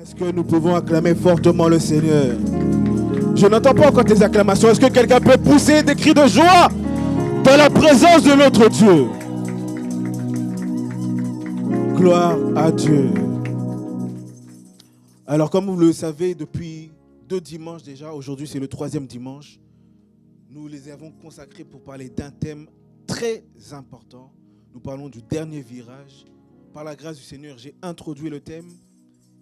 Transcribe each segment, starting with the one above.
Est-ce que nous pouvons acclamer fortement le Seigneur? Je n'entends pas encore tes acclamations. Est-ce que quelqu'un peut pousser des cris de joie dans la présence de notre Dieu? Gloire à Dieu. Alors, comme vous le savez, depuis 2 dimanches déjà, aujourd'hui c'est le 3e dimanche, nous les avons consacrés pour parler d'un thème très important. Nous parlons du dernier virage. Par la grâce du Seigneur, j'ai introduit le thème.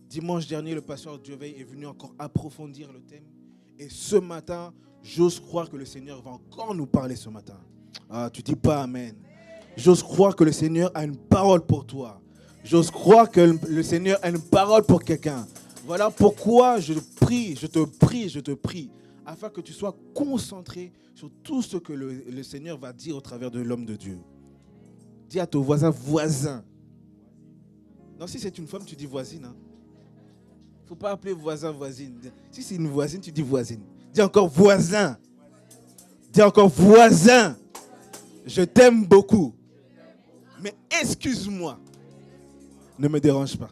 Dimanche dernier, le pasteur Dieveil est venu encore approfondir le thème. Et ce matin, j'ose croire que le Seigneur va encore nous parler ce matin. Ah, tu dis pas Amen. J'ose croire que le Seigneur a une parole pour toi. J'ose croire que le Seigneur a une parole pour quelqu'un. Voilà pourquoi je te prie, afin que tu sois concentré sur tout ce que le Seigneur va dire au travers de l'homme de Dieu. Dis à ton voisin. Non, si c'est une femme, tu dis voisine. Hein. Il ne faut pas appeler voisin. Si c'est une voisine, tu dis voisine. Dis encore voisin. Dis encore voisin. Je t'aime beaucoup. Mais excuse-moi. Ne me dérange pas.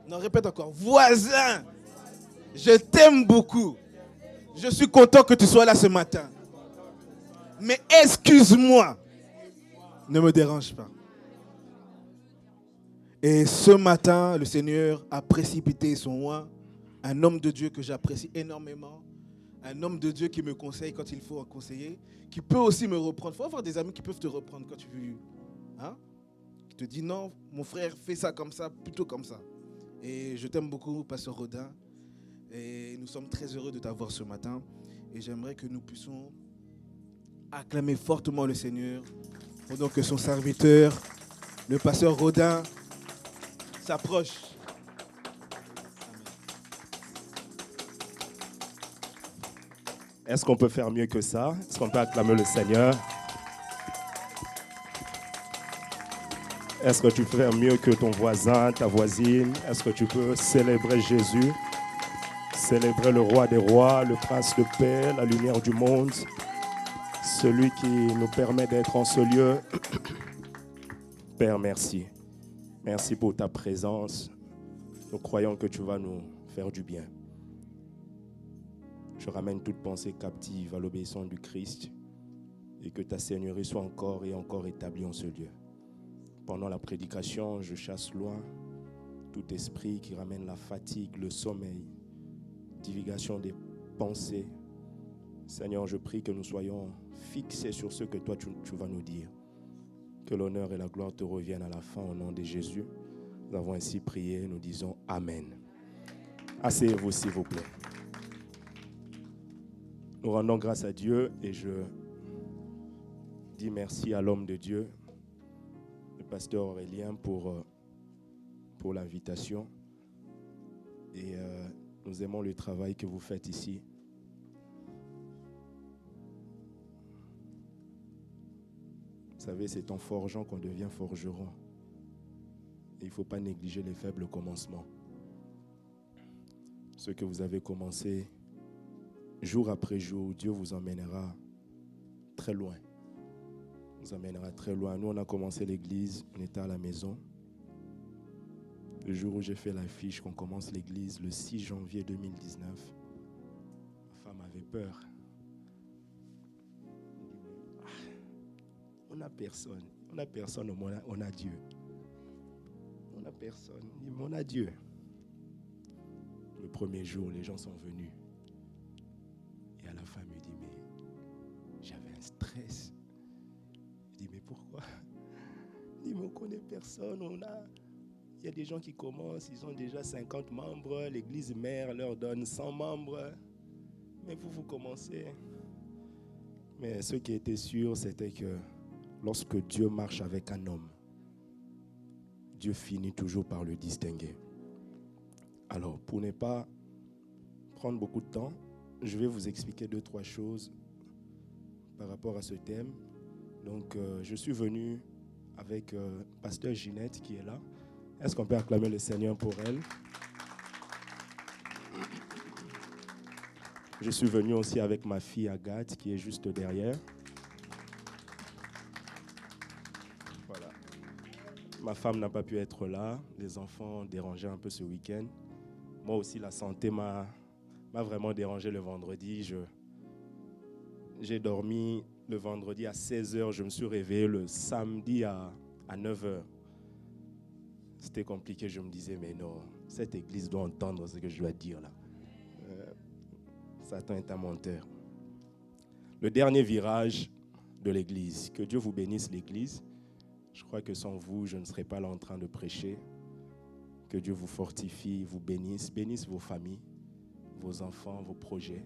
Non, répète encore. Voisin. Je t'aime beaucoup. Je suis content que tu sois là ce matin. Mais excuse-moi. Ne me dérange pas. Et ce matin, le Seigneur a précipité son oint, un homme de Dieu que j'apprécie énormément, un homme de Dieu qui me conseille quand il faut conseiller, qui peut aussi me reprendre. Il faut avoir des amis qui peuvent te reprendre quand tu veux. Hein? Qui te disent non, mon frère, fais ça comme ça, plutôt comme ça. Et je t'aime beaucoup, Pasteur Rodin. Et nous sommes très heureux de t'avoir ce matin. Et j'aimerais que nous puissions acclamer fortement le Seigneur pendant que son serviteur, le Pasteur Rodin, s'approche. Est-ce qu'on peut faire mieux que ça? Est-ce qu'on peut acclamer le Seigneur? Est-ce que tu peux faire mieux que ton voisin, ta voisine? Est-ce que tu peux célébrer Jésus? Célébrer le roi des rois, le prince de paix, la lumière du monde, celui qui nous permet d'être en ce lieu. Père, merci. Merci pour ta présence. Nous croyons que tu vas nous faire du bien. Je ramène toute pensée captive à l'obéissance du Christ et que ta seigneurie soit encore et encore établie en ce lieu. Pendant la prédication, je chasse loin tout esprit qui ramène la fatigue, le sommeil, divulgation des pensées. Seigneur, je prie que nous soyons fixés sur ce que toi tu vas nous dire. Que l'honneur et la gloire te reviennent à la fin au nom de Jésus. Nous avons ainsi prié, nous disons Amen. Asseyez-vous s'il vous plaît. Nous rendons grâce à Dieu et je dis merci à l'homme de Dieu, le pasteur Aurélien, pour l'invitation. Et nous aimons le travail que vous faites ici. Vous savez, c'est en forgeant qu'on devient forgeron. Et il ne faut pas négliger les faibles commencements. Ce que vous avez commencé, jour après jour, Dieu vous emmènera très loin. Vous emmènera très loin. Nous, on a commencé l'église, on était à la maison. Le jour où j'ai fait l'affiche qu'on commence l'église, le 6 janvier 2019, ma femme avait peur. On n'a personne. On n'a personne, on a Dieu. On n'a personne, mais on a Dieu. Le premier jour, les gens sont venus. Et à la fin, il me dit, mais j'avais un stress. Je dis, mais pourquoi? Il dit, mais on ne connaît personne. Il y a des gens qui commencent, ils ont déjà 50 membres. L'église mère leur donne 100 membres. Mais vous commencez. Mais ce qui était sûr, c'était que lorsque Dieu marche avec un homme, Dieu finit toujours par le distinguer. Alors, pour ne pas prendre beaucoup de temps, je vais vous expliquer 2-3 choses par rapport à ce thème. Donc, je suis venu avec Pasteur Ginette qui est là. Est-ce qu'on peut acclamer le Seigneur pour elle? Je suis venu aussi avec ma fille Agathe qui est juste derrière. Voilà. Ma femme n'a pas pu être là. Les enfants dérangeaient un peu ce week-end. Moi aussi, la santé m'a vraiment dérangé le vendredi. J'ai dormi le vendredi à 16h. Je me suis réveillé le samedi à 9h. C'était compliqué. Je me disais, mais non, cette église doit entendre ce que je dois dire là. Satan est un menteur. Le dernier virage de l'église. Que Dieu vous bénisse l'église. Je crois que sans vous, je ne serais pas là en train de prêcher. Que Dieu vous fortifie, vous bénisse, bénisse vos familles, vos enfants, vos projets.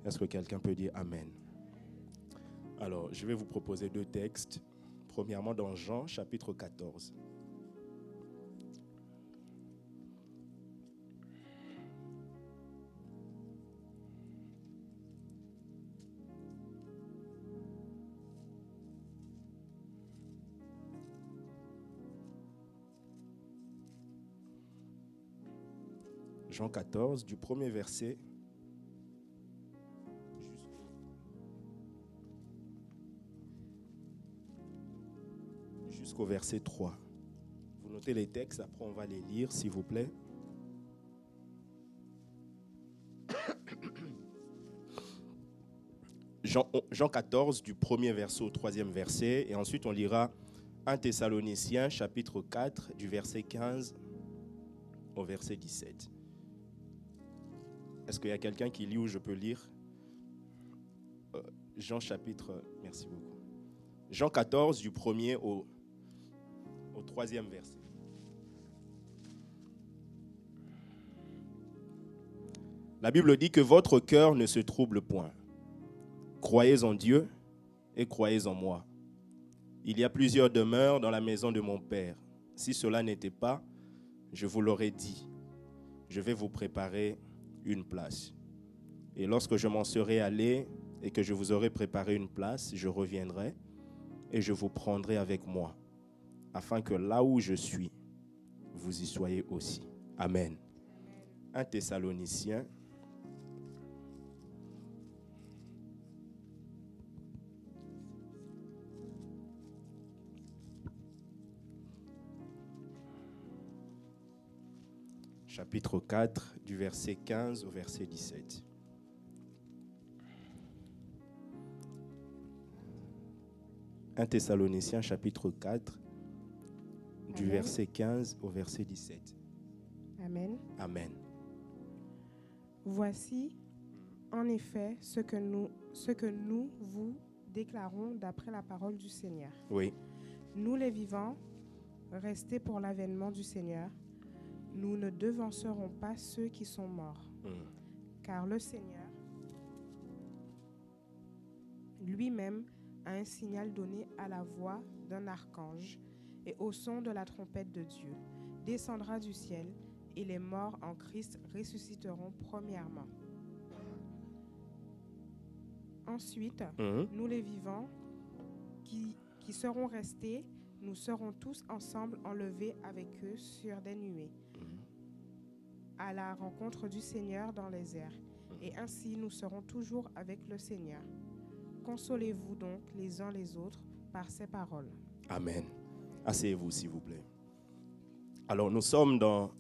Est-ce que quelqu'un peut dire Amen? Alors, je vais vous proposer 2 textes. Premièrement, dans Jean, chapitre 14. Jean 14, du premier verset jusqu'au verset 3. Vous notez les textes, après on va les lire, s'il vous plaît. Jean 14, du premier verset au troisième verset, et ensuite on lira 1 Thessaloniciens, chapitre 4, du verset 15 au verset 17. Est-ce qu'il y a quelqu'un qui lit ou je peux lire? Jean chapitre, merci beaucoup. Jean 14, du premier au troisième verset. La Bible dit que votre cœur ne se trouble point. Croyez en Dieu et croyez en moi. Il y a plusieurs demeures dans la maison de mon Père. Si cela n'était pas, je vous l'aurais dit. Je vais vous préparer une place. Et lorsque je m'en serai allé et que je vous aurai préparé une place, je reviendrai et je vous prendrai avec moi, afin que là où je suis, vous y soyez aussi. Amen. 1 Thessaloniciens, chapitre 4, du verset 15 au verset 17. « 1 Thessaloniciens, chapitre 4, du Amen. verset 15 au verset 17. » Amen. Amen. Voici, en effet, ce que nous vous déclarons d'après la parole du Seigneur. Oui. Nous les vivants, restés pour l'avènement du Seigneur, nous ne devancerons pas ceux qui sont morts, car le Seigneur lui-même a un signal donné à la voix d'un archange et au son de la trompette de Dieu, descendra du ciel, et les morts en Christ ressusciteront premièrement. Ensuite, nous les vivants qui seront restés, nous serons tous ensemble enlevés avec eux sur des nuées, à la rencontre du Seigneur dans les airs. Et ainsi, nous serons toujours avec le Seigneur. Consolez-vous donc les uns les autres par ces paroles. Amen. Asseyez-vous, s'il vous plaît. Alors, nous sommes dans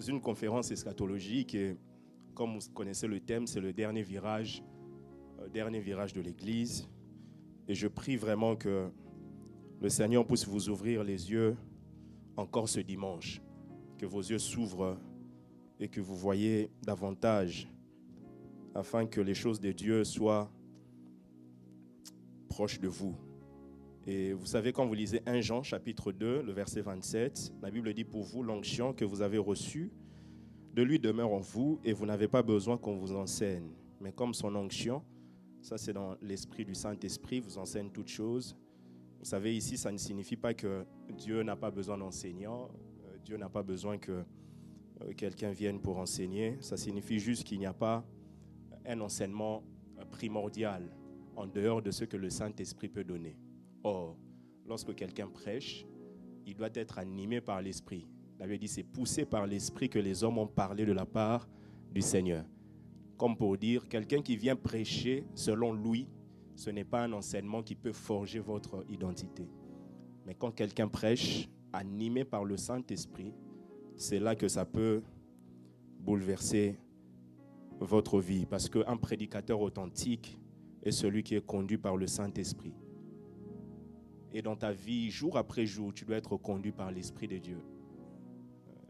une conférence eschatologique et, comme vous connaissez le thème, c'est le dernier virage de l'Église. Et je prie vraiment que le Seigneur puisse vous ouvrir les yeux encore ce dimanche, que vos yeux s'ouvrent et que vous voyez davantage, afin que les choses de Dieu soient proches de vous. Et vous savez, quand vous lisez 1 Jean, chapitre 2, le verset 27, la Bible dit: pour vous, l'onction que vous avez reçue de lui demeure en vous et vous n'avez pas besoin qu'on vous enseigne. Mais comme son onction, ça c'est dans l'esprit du Saint-Esprit, vous enseigne toutes choses. Vous savez, ici, ça ne signifie pas que Dieu n'a pas besoin d'enseignants, Dieu n'a pas besoin que quelqu'un vienne pour enseigner. Ça signifie juste qu'il n'y a pas un enseignement primordial en dehors de ce que le Saint-Esprit peut donner. Or, lorsque quelqu'un prêche, il doit être animé par l'Esprit. La Bible dit, c'est poussé par l'Esprit que les hommes ont parlé de la part du Seigneur. Comme pour dire, quelqu'un qui vient prêcher selon lui, ce n'est pas un enseignement qui peut forger votre identité. Mais quand quelqu'un prêche, animé par le Saint-Esprit, c'est là que ça peut bouleverser votre vie. Parce qu'un prédicateur authentique est celui qui est conduit par le Saint-Esprit. Et dans ta vie, jour après jour, tu dois être conduit par l'Esprit de Dieu.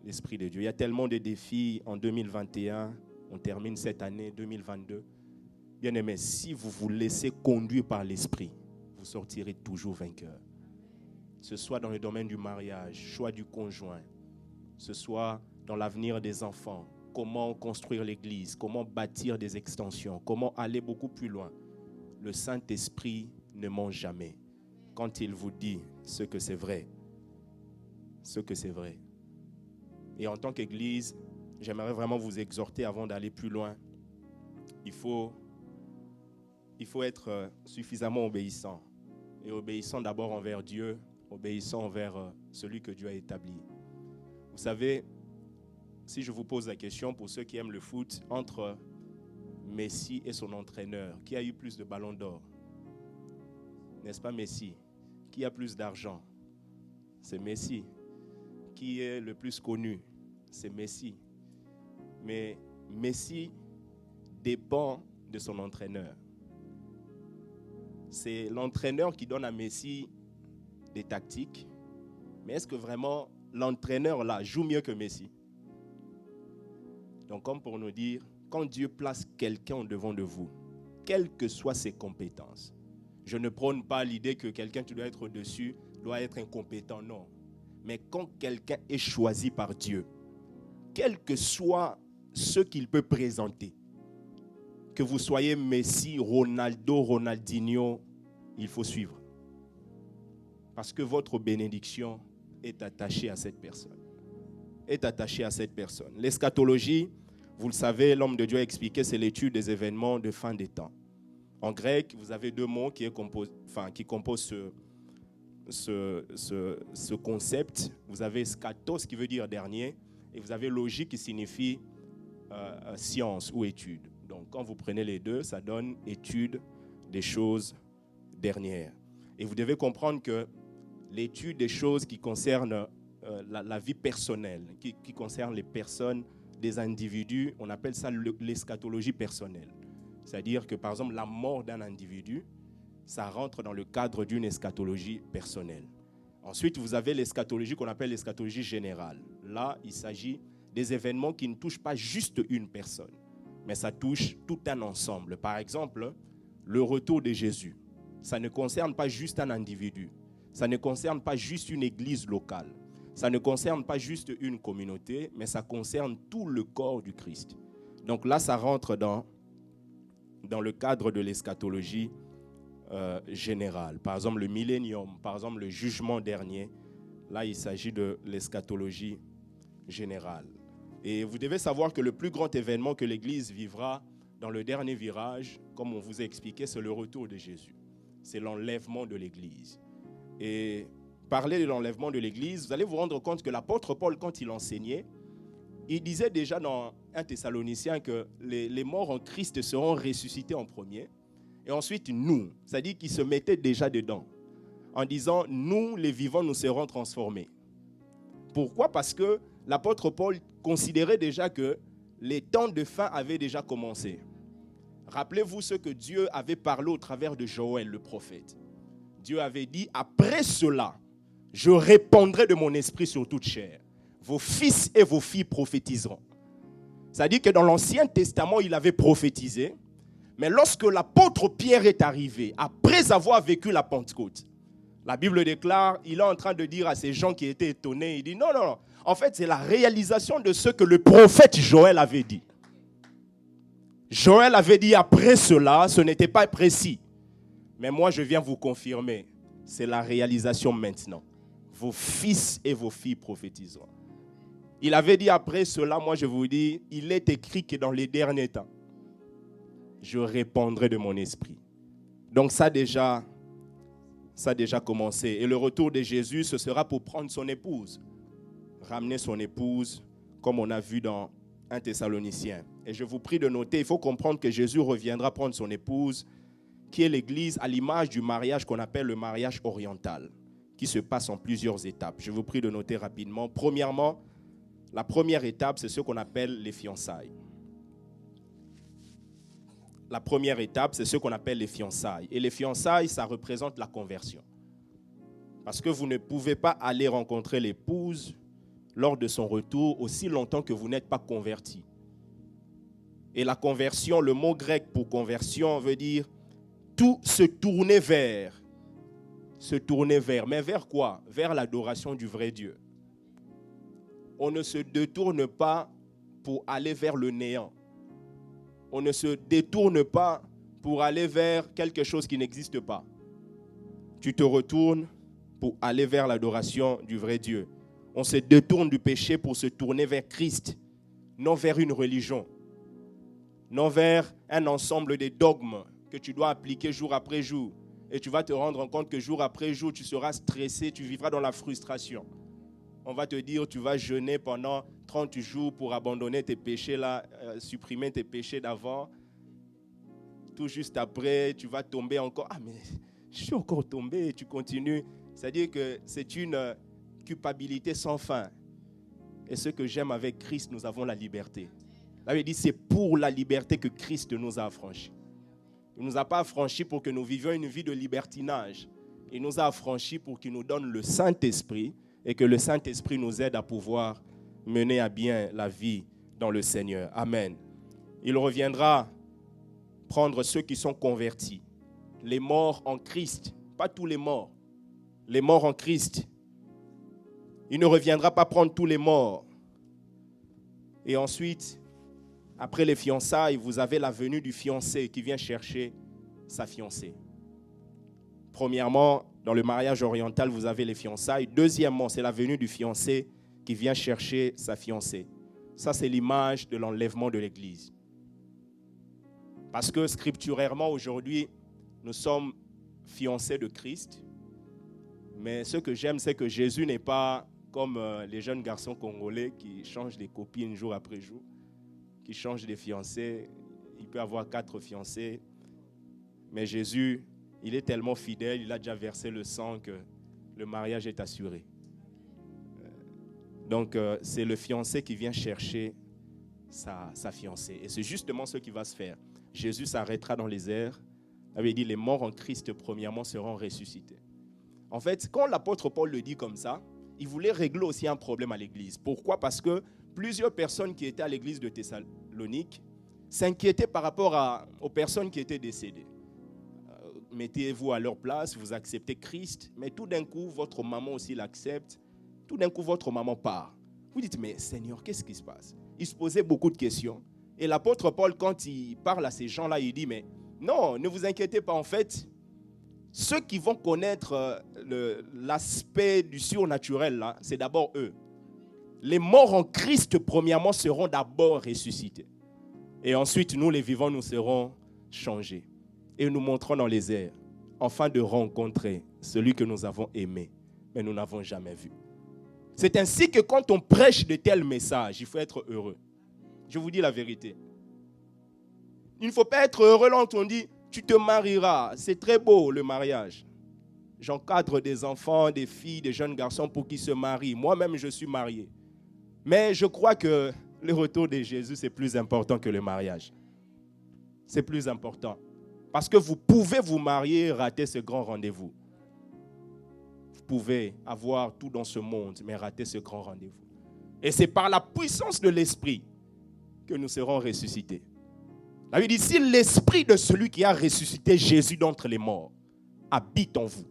L'Esprit de Dieu. Il y a tellement de défis en 2021. On termine cette année 2022. Bien aimé, si vous vous laissez conduire par l'Esprit, vous sortirez toujours vainqueur. Que ce soit dans le domaine du mariage, choix du conjoint, que ce soit dans l'avenir des enfants, comment construire l'église, comment bâtir des extensions, comment aller beaucoup plus loin. Le Saint-Esprit ne ment jamais. Quand il vous dit ce que c'est vrai, ce que c'est vrai. Et en tant qu'église, j'aimerais vraiment vous exhorter avant d'aller plus loin. Il faut être suffisamment obéissant. Et obéissant d'abord envers Dieu, obéissant envers celui que Dieu a établi. Vous savez, si je vous pose la question pour ceux qui aiment le foot, entre Messi et son entraîneur, qui a eu plus de ballons d'or? N'est-ce pas Messi? Qui a plus d'argent? C'est Messi. Qui est le plus connu? C'est Messi. Mais Messi dépend de son entraîneur. C'est l'entraîneur qui donne à Messi des tactiques. Mais est-ce que vraiment l'entraîneur là joue mieux que Messi? Donc comme pour nous dire, quand Dieu place quelqu'un devant de vous, quelles que soient ses compétences, je ne prône pas l'idée que quelqu'un qui doit être au-dessus doit être incompétent, non. Mais quand quelqu'un est choisi par Dieu, quel que soit ce qu'il peut présenter, que vous soyez Messi, Ronaldo, Ronaldinho, il faut suivre. Parce que votre bénédiction est attachée à cette personne. Est attachée à cette personne. L'eschatologie, vous le savez, l'homme de Dieu a expliqué, c'est l'étude des événements de fin des temps. En grec, vous avez deux mots qui composent ce concept. Vous avez schatos qui veut dire dernier, et vous avez logique qui signifie science ou étude. Donc quand vous prenez les deux, ça donne étude des choses dernières. Et vous devez comprendre que l'étude des choses qui concernent la vie personnelle, qui concernent les personnes, des individus, on appelle ça l'eschatologie personnelle. C'est-à-dire que, par exemple, la mort d'un individu, ça rentre dans le cadre d'une eschatologie personnelle. Ensuite, vous avez l'eschatologie qu'on appelle l'eschatologie générale. Là, il s'agit des événements qui ne touchent pas juste une personne, mais ça touche tout un ensemble. Par exemple, le retour de Jésus. Ça ne concerne pas juste un individu. Ça ne concerne pas juste une église locale. Ça ne concerne pas juste une communauté, mais ça concerne tout le corps du Christ. Donc là, ça rentre dans le cadre de l'eschatologie générale. Par exemple, le millénium, par exemple, le jugement dernier. Là, il s'agit de l'eschatologie générale. Et vous devez savoir que le plus grand événement que l'Église vivra dans le dernier virage, comme on vous a expliqué, c'est le retour de Jésus. C'est l'enlèvement de l'Église. Et parler de l'enlèvement de l'Église, vous allez vous rendre compte que l'apôtre Paul, quand il enseignait, il disait déjà dans 1 Thessaloniciens que les morts en Christ seront ressuscités en premier. Et ensuite, nous, c'est-à-dire qu'il se mettait déjà dedans, en disant, nous, les vivants, nous serons transformés. Pourquoi? Parce que l'apôtre Paul considérait déjà que les temps de fin avaient déjà commencé. Rappelez-vous ce que Dieu avait parlé au travers de Joël, le prophète. Dieu avait dit, après cela, je répandrai de mon esprit sur toute chair. Vos fils et vos filles prophétiseront. C'est-à-dire que dans l'Ancien Testament, il avait prophétisé. Mais lorsque l'apôtre Pierre est arrivé, après avoir vécu la Pentecôte, la Bible déclare, il est en train de dire à ces gens qui étaient étonnés, il dit non. En fait, c'est la réalisation de ce que le prophète Joël avait dit. Joël avait dit après cela, ce n'était pas précis. Mais moi, je viens vous confirmer, c'est la réalisation maintenant. Vos fils et vos filles prophétiseront. Il avait dit après cela, moi je vous dis, il est écrit que dans les derniers temps, je répandrai de mon esprit. Donc ça a déjà commencé. Et le retour de Jésus, ce sera pour prendre son épouse. Ramener son épouse, comme on a vu dans 1 Thessaloniciens. Et je vous prie de noter, il faut comprendre que Jésus reviendra prendre son épouse, qui est l'Église à l'image du mariage qu'on appelle le mariage oriental, qui se passe en plusieurs étapes. Je vous prie de noter rapidement. Premièrement, La première étape, c'est ce qu'on appelle les fiançailles. La première étape, c'est ce qu'on appelle les fiançailles. Et les fiançailles, ça représente la conversion. Parce que vous ne pouvez pas aller rencontrer l'épouse lors de son retour aussi longtemps que vous n'êtes pas converti. Et la conversion, le mot grec pour conversion veut dire tout se tourner vers. Se tourner vers. Mais vers quoi? Vers l'adoration du vrai Dieu. On ne se détourne pas pour aller vers le néant. On ne se détourne pas pour aller vers quelque chose qui n'existe pas. Tu te retournes pour aller vers l'adoration du vrai Dieu. On se détourne du péché pour se tourner vers Christ, non vers une religion, non vers un ensemble de dogmes que tu dois appliquer jour après jour. Et tu vas te rendre compte que jour après jour, tu seras stressé, tu vivras dans la frustration. On va te dire, tu vas jeûner pendant 30 jours pour abandonner tes péchés là, supprimer tes péchés d'avant. Tout juste après, tu vas tomber encore. Ah, mais je suis encore tombé, tu continues. C'est-à-dire que c'est une culpabilité sans fin. Et ce que j'aime avec Christ, nous avons la liberté. La Bible dit, c'est pour la liberté que Christ nous a affranchis. Il ne nous a pas affranchis pour que nous vivions une vie de libertinage. Il nous a affranchis pour qu'il nous donne le Saint-Esprit et que le Saint-Esprit nous aide à pouvoir mener à bien la vie dans le Seigneur. Amen. Il reviendra prendre ceux qui sont convertis, les morts en Christ, pas tous les morts en Christ. Il ne reviendra pas prendre tous les morts. Et ensuite, après les fiançailles, vous avez la venue du fiancé qui vient chercher sa fiancée. Premièrement, dans le mariage oriental, vous avez les fiançailles. Deuxièmement, c'est la venue du fiancé qui vient chercher sa fiancée. Ça, c'est l'image de l'enlèvement de l'Église. Parce que scripturairement, aujourd'hui, nous sommes fiancés de Christ. Mais ce que j'aime, c'est que Jésus n'est pas comme les jeunes garçons congolais qui changent des copines jour après jour, qui changent des fiancés. Il peut avoir 4 fiancés. Mais Jésus, il est tellement fidèle, il a déjà versé le sang que le mariage est assuré. Donc, c'est le fiancé qui vient chercher sa fiancée. Et c'est justement ce qui va se faire. Jésus s'arrêtera dans les airs. Il avait dit, les morts en Christ, premièrement, seront ressuscités. En fait, quand l'apôtre Paul le dit comme ça, il voulait régler aussi un problème à l'église. Pourquoi? Parce que plusieurs personnes qui étaient à l'église de Thessalonique s'inquiétaient par rapport aux personnes qui étaient décédées. Mettez-vous à leur place, vous acceptez Christ, mais tout d'un coup, votre maman aussi l'accepte. Tout d'un coup, votre maman part. Vous dites, mais Seigneur, qu'est-ce qui se passe? Il se posait beaucoup de questions. Et l'apôtre Paul, quand il parle à ces gens-là, il dit, mais non, ne vous inquiétez pas, en fait, ceux qui vont connaître l'aspect du surnaturel, là, c'est d'abord eux. Les morts en Christ, premièrement, seront d'abord ressuscités. Et ensuite, nous, les vivants, nous serons changés. Et nous monterons dans les airs, afin de rencontrer celui que nous avons aimé, mais nous n'avons jamais vu. C'est ainsi que quand on prêche de tels messages, il faut être heureux. Je vous dis la vérité. Il ne faut pas être heureux quand on dit, tu te marieras. C'est très beau le mariage. J'encadre des enfants, des filles, des jeunes garçons pour qu'ils se marient. Moi-même, je suis marié. Mais je crois que le retour de Jésus, c'est plus important que le mariage. C'est plus important. Parce que vous pouvez vous marier et rater ce grand rendez-vous. Vous pouvez avoir tout dans ce monde, mais rater ce grand rendez-vous. Et c'est par la puissance de l'Esprit que nous serons ressuscités. La Bible dit, si l'Esprit de celui qui a ressuscité Jésus d'entre les morts habite en vous,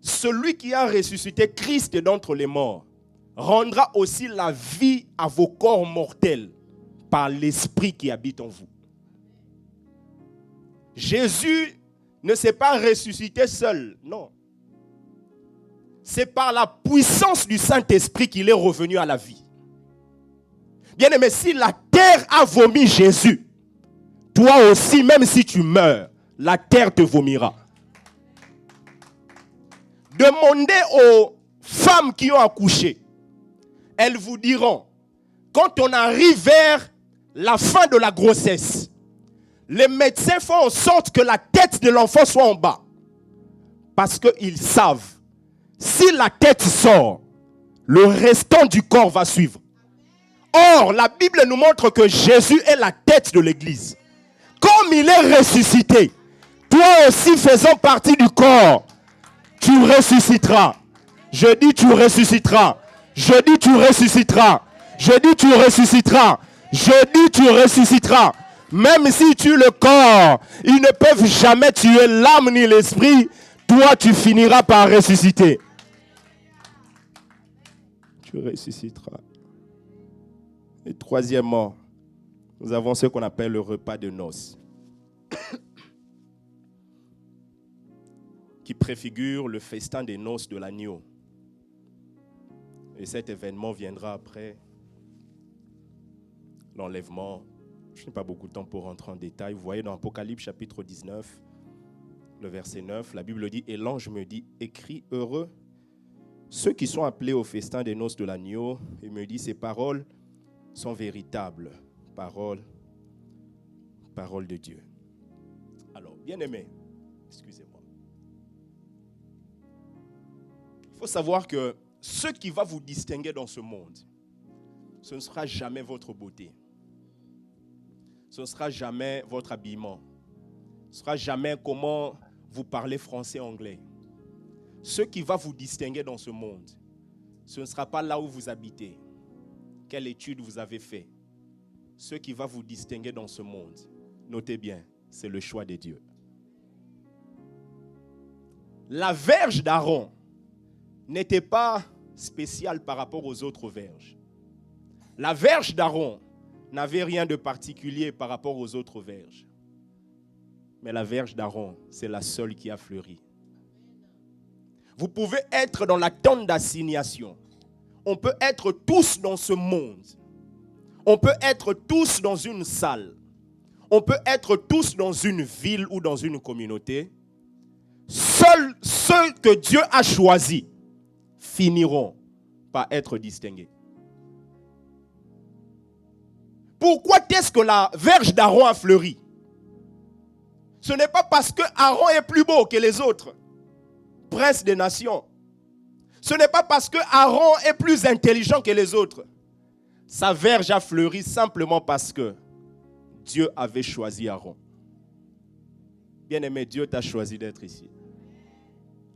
celui qui a ressuscité Christ d'entre les morts rendra aussi la vie à vos corps mortels par l'Esprit qui habite en vous. Jésus ne s'est pas ressuscité seul, non. C'est par la puissance du Saint-Esprit qu'il est revenu à la vie. Bien-aimé, si la terre a vomi Jésus, toi aussi, même si tu meurs, la terre te vomira. Demandez aux femmes qui ont accouché. Elles vous diront, quand on arrive vers la fin de la grossesse, les médecins font en sorte que la tête de l'enfant soit en bas. Parce qu'ils savent, si la tête sort, le restant du corps va suivre. Or, la Bible nous montre que Jésus est la tête de l'Église. Comme il est ressuscité, toi aussi faisant partie du corps, tu ressusciteras. Je dis tu ressusciteras. Je dis tu ressusciteras. Je dis tu ressusciteras. Je dis tu ressusciteras. Même si tu le corps, ils ne peuvent jamais tuer l'âme ni l'esprit. Toi, tu finiras par ressusciter. Tu ressusciteras. Et troisièmement, nous avons ce qu'on appelle le repas de noces, qui préfigure le festin des noces de l'agneau. Et cet événement viendra après l'enlèvement. Je n'ai pas beaucoup de temps pour rentrer en détail. Vous voyez dans Apocalypse chapitre 19, le verset 9, la Bible dit « Et l'ange me dit, écris heureux ceux qui sont appelés au festin des noces de l'agneau. » Il me dit, ces paroles sont véritables. Paroles de Dieu. Alors, bien-aimés, excusez-moi. Il faut savoir que ce qui va vous distinguer dans ce monde, ce ne sera jamais votre beauté. Ce ne sera jamais votre habillement. Ce ne sera jamais comment vous parlez français, anglais. Ce qui va vous distinguer dans ce monde, ce ne sera pas là où vous habitez, quelle étude vous avez fait. Ce qui va vous distinguer dans ce monde, notez bien, c'est le choix de Dieu. La verge d'Aaron n'était pas spéciale par rapport aux autres verges. La verge d'Aaron n'avait rien de particulier par rapport aux autres verges. Mais la verge d'Aaron, c'est la seule qui a fleuri. Vous pouvez être dans la tente d'assignation. On peut être tous dans ce monde. On peut être tous dans une salle. On peut être tous dans une ville ou dans une communauté. Seuls ceux que Dieu a choisis finiront par être distingués. Pourquoi est-ce que la verge d'Aaron a fleuri? Ce n'est pas parce que Aaron est plus beau que les autres, prince des nations. Ce n'est pas parce que Aaron est plus intelligent que les autres. Sa verge a fleuri simplement parce que Dieu avait choisi Aaron. Bien-aimé, Dieu t'a choisi d'être ici.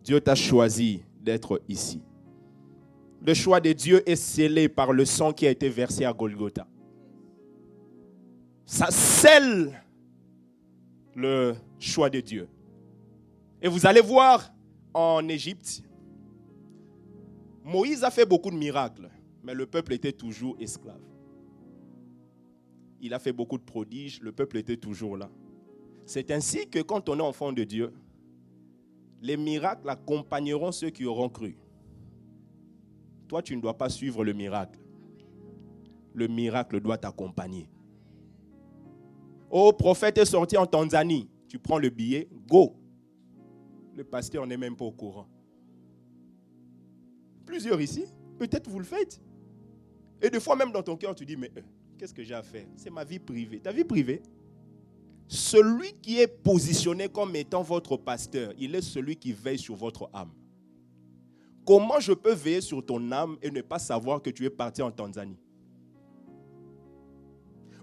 Dieu t'a choisi d'être ici. Le choix de Dieu est scellé par le sang qui a été versé à Golgotha. Ça scelle le choix de Dieu. Et vous allez voir en Égypte, Moïse a fait beaucoup de miracles, mais le peuple était toujours esclave. Il a fait beaucoup de prodiges, le peuple était toujours là. C'est ainsi que quand on est enfant de Dieu, les miracles accompagneront ceux qui auront cru. Toi, tu ne dois pas suivre le miracle. Le miracle doit t'accompagner. Oh, prophète est sorti en Tanzanie. Tu prends le billet, go. Le pasteur n'est même pas au courant. Plusieurs ici, peut-être vous le faites. Et des fois même dans ton cœur, tu dis, mais qu'est-ce que j'ai à faire? C'est ma vie privée. Ta vie privée? Celui qui est positionné comme étant votre pasteur, il est celui qui veille sur votre âme. Comment je peux veiller sur ton âme et ne pas savoir que tu es parti en Tanzanie?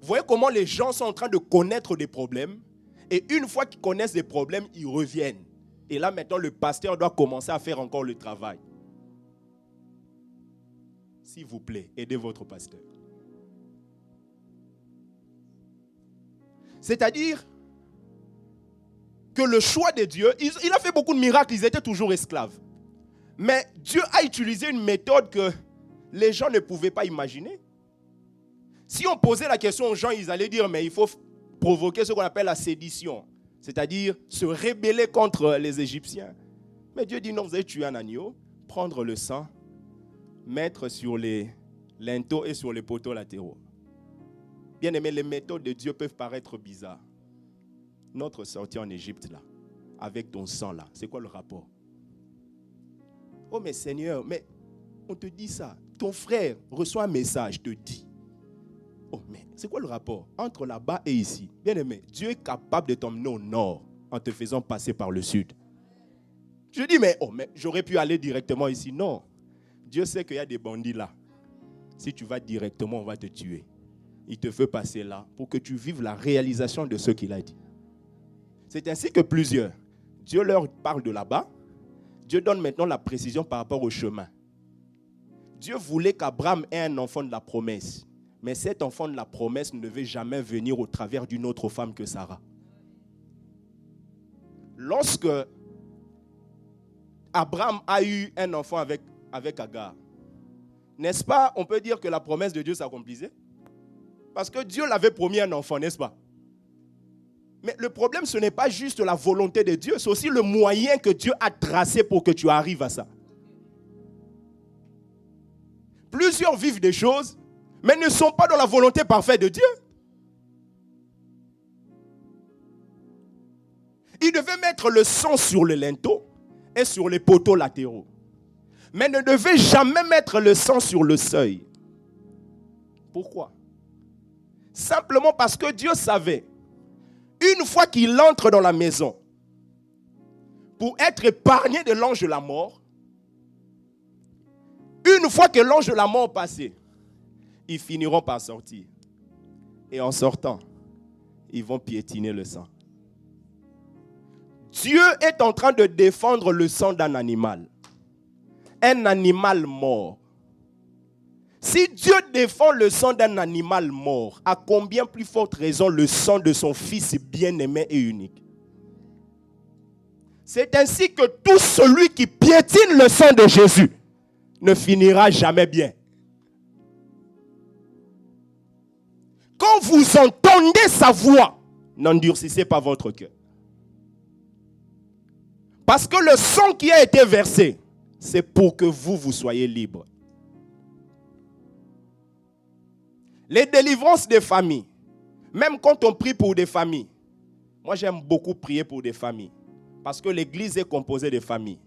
Vous voyez comment les gens sont en train de connaître des problèmes et une fois qu'ils connaissent des problèmes, ils reviennent. Et là maintenant, le pasteur doit commencer à faire encore le travail. S'il vous plaît, aidez votre pasteur. C'est-à-dire que le choix de Dieu, il a fait beaucoup de miracles, ils étaient toujours esclaves. Mais Dieu a utilisé une méthode que les gens ne pouvaient pas imaginer. Si on posait la question aux gens, ils allaient dire, mais il faut provoquer ce qu'on appelle la sédition. C'est-à-dire se rebeller contre les Égyptiens. Mais Dieu dit, non, vous allez tuer un agneau, prendre le sang, mettre sur les linteaux et sur les poteaux latéraux. Bien aimé, les méthodes de Dieu peuvent paraître bizarres. Notre sortie en Égypte, là, avec ton sang, là, c'est quoi le rapport? Oh, mais Seigneur, mais on te dit ça. Ton frère reçoit un message, te dit. Oh, mais c'est quoi le rapport entre là-bas et ici? Bien aimé, Dieu est capable de t'emmener au nord en te faisant passer par le sud. Je dis, mais j'aurais pu aller directement ici. Non. Dieu sait qu'il y a des bandits là. Si tu vas directement, on va te tuer. Il te fait passer là pour que tu vives la réalisation de ce qu'il a dit. C'est ainsi que plusieurs, Dieu leur parle de là-bas. Dieu donne maintenant la précision par rapport au chemin. Dieu voulait qu'Abraham ait un enfant de la promesse. Mais cet enfant de la promesse ne devait jamais venir au travers d'une autre femme que Sarah. Lorsque Abraham a eu un enfant avec Agar, n'est-ce pas, on peut dire que la promesse de Dieu s'accomplissait? Parce que Dieu l'avait promis un enfant, n'est-ce pas? Mais le problème, ce n'est pas juste la volonté de Dieu, c'est aussi le moyen que Dieu a tracé pour que tu arrives à ça. Plusieurs vivent des choses, mais ne sont pas dans la volonté parfaite de Dieu. Il devait mettre le sang sur le linteau et sur les poteaux latéraux. Mais ne devait jamais mettre le sang sur le seuil. Pourquoi? Simplement parce que Dieu savait, une fois qu'il entre dans la maison, pour être épargné de l'ange de la mort, une fois que l'ange de la mort passé, ils finiront par sortir. Et en sortant, ils vont piétiner le sang. Dieu est en train de défendre le sang d'un animal. Un animal mort. Si Dieu défend le sang d'un animal mort, à combien plus forte raison le sang de son Fils bien-aimé et unique? C'est ainsi que tout celui qui piétine le sang de Jésus ne finira jamais bien. Quand vous entendez sa voix, n'endurcissez pas votre cœur. Parce que le sang qui a été versé, c'est pour que vous soyez libres. Les délivrances des familles, même quand on prie pour des familles, moi j'aime beaucoup prier pour des familles, parce que l'église est composée de familles.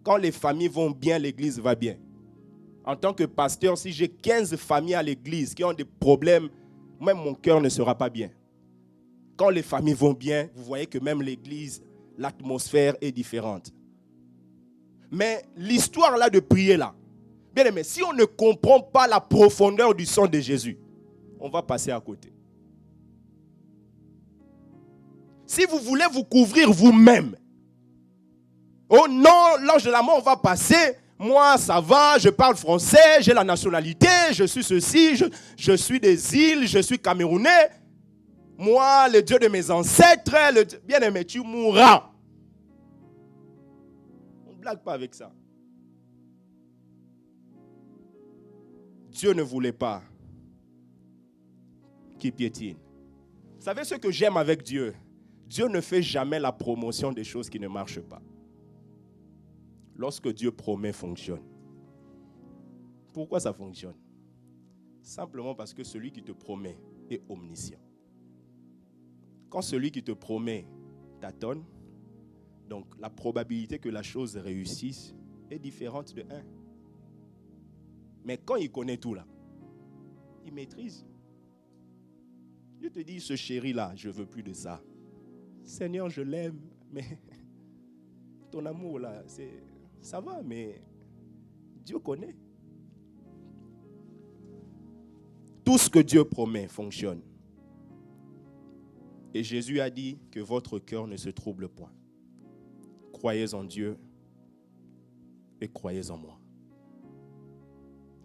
Quand les familles vont bien, l'église va bien. En tant que pasteur, si j'ai 15 familles à l'église qui ont des problèmes, même mon cœur ne sera pas bien. Quand les familles vont bien, vous voyez que même l'église, l'atmosphère est différente. Mais l'histoire là de prier là, bien aimé, si on ne comprend pas la profondeur du sang de Jésus, on va passer à côté. Si vous voulez vous couvrir vous-même, oh non, l'ange de la mort va passer, moi ça va, je parle français, j'ai la nationalité, je suis ceci, je suis des îles, je suis camerounais, moi le Dieu de mes ancêtres, bien aimé, tu mourras. On ne blague pas avec ça. Dieu ne voulait pas qu'il piétine. Vous savez ce que j'aime avec Dieu? Dieu ne fait jamais la promotion des choses qui ne marchent pas. Lorsque Dieu promet, fonctionne. Pourquoi ça fonctionne? Simplement parce que celui qui te promet est omniscient. Quand celui qui te promet tâtonne, donc la probabilité que la chose réussisse est différente de 1. Mais quand il connaît tout là, il maîtrise. Dieu te dit, ce chéri là, je ne veux plus de ça. Seigneur, je l'aime, mais ton amour là, ça va, mais Dieu connaît. Tout ce que Dieu promet fonctionne. Et Jésus a dit que votre cœur ne se trouble point. Croyez en Dieu et croyez en moi.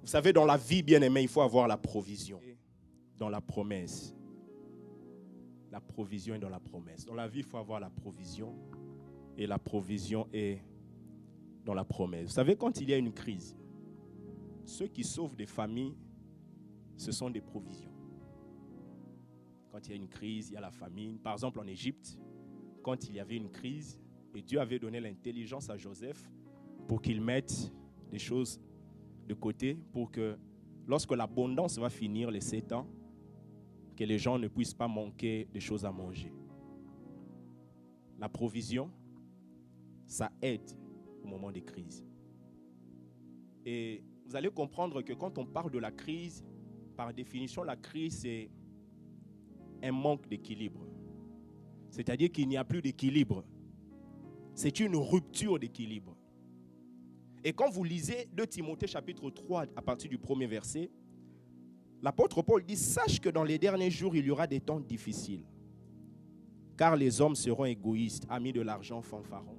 Vous savez, dans la vie, bien aimée, il faut avoir la provision. Dans la promesse. La provision est dans la promesse. Dans la vie, il faut avoir la provision. Et la provision est dans la promesse. Vous savez, quand il y a une crise, ceux qui sauvent des familles, ce sont des provisions. Quand il y a une crise, il y a la famine. Par exemple, en Égypte, quand il y avait une crise, et Dieu avait donné l'intelligence à Joseph pour qu'il mette des choses de côté pour que lorsque l'abondance va finir les 7 ans, que les gens ne puissent pas manquer des choses à manger. La provision, ça aide au moment des crises. Et vous allez comprendre que quand on parle de la crise, par définition, la crise, c'est un manque d'équilibre. C'est-à-dire qu'il n'y a plus d'équilibre. C'est une rupture d'équilibre. Et quand vous lisez 2 Timothée chapitre 3 à partir du premier verset, l'apôtre Paul dit « Sache que dans les derniers jours, il y aura des temps difficiles, car les hommes seront égoïstes, amis de l'argent, fanfarons. »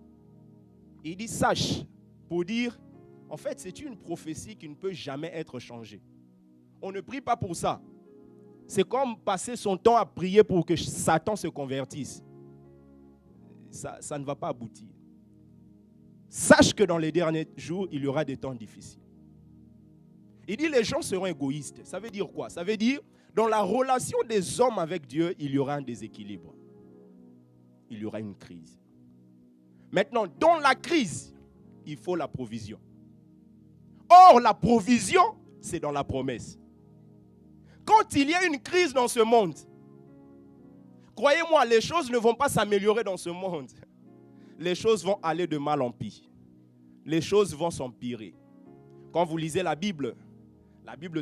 Il dit « Sache » pour dire, en fait, c'est une prophétie qui ne peut jamais être changée. On ne prie pas pour ça. C'est comme passer son temps à prier pour que Satan se convertisse. Ça ne va pas aboutir. Sache que dans les derniers jours, il y aura des temps difficiles. Il dit les gens seront égoïstes. Ça veut dire quoi? Ça veut dire, dans la relation des hommes avec Dieu, il y aura un déséquilibre. Il y aura une crise. Maintenant, dans la crise, il faut la provision. Or, la provision, c'est dans la promesse. Quand il y a une crise dans ce monde, croyez-moi, les choses ne vont pas s'améliorer dans ce monde. Les choses vont aller de mal en pire. Les choses vont s'empirer. Quand vous lisez la Bible,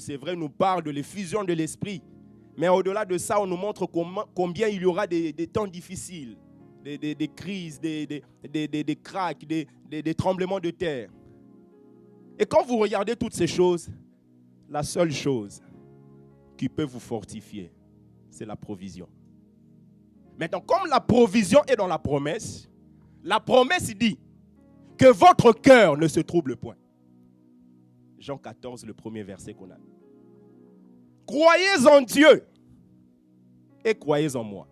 c'est vrai, nous parle de l'effusion de l'esprit. Mais au-delà de ça, on nous montre combien il y aura des temps difficiles, des crises, des cracks, des tremblements de terre. Et quand vous regardez toutes ces choses, la seule chose qui peut vous fortifier, c'est la provision. Maintenant, comme la provision est dans la promesse dit que votre cœur ne se trouble point. Jean 14, le premier verset qu'on a. Croyez en Dieu et croyez en moi.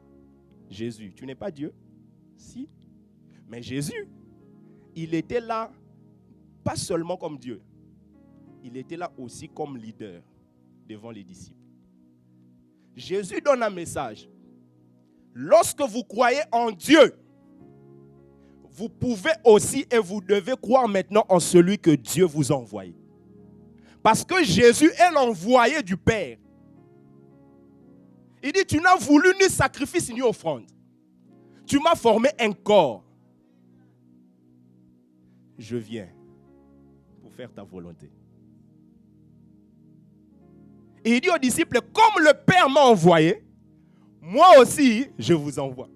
Jésus, tu n'es pas Dieu? Si. Mais Jésus, il était là, pas seulement comme Dieu, il était là aussi comme leader devant les disciples. Jésus donne un message. Lorsque vous croyez en Dieu, vous pouvez aussi et vous devez croire maintenant en celui que Dieu vous a envoyé. Parce que Jésus est l'envoyé du Père. Il dit, tu n'as voulu ni sacrifice ni offrande. Tu m'as formé un corps. Je viens pour faire ta volonté. Et il dit aux disciples, comme le Père m'a envoyé, moi aussi, je vous envoie.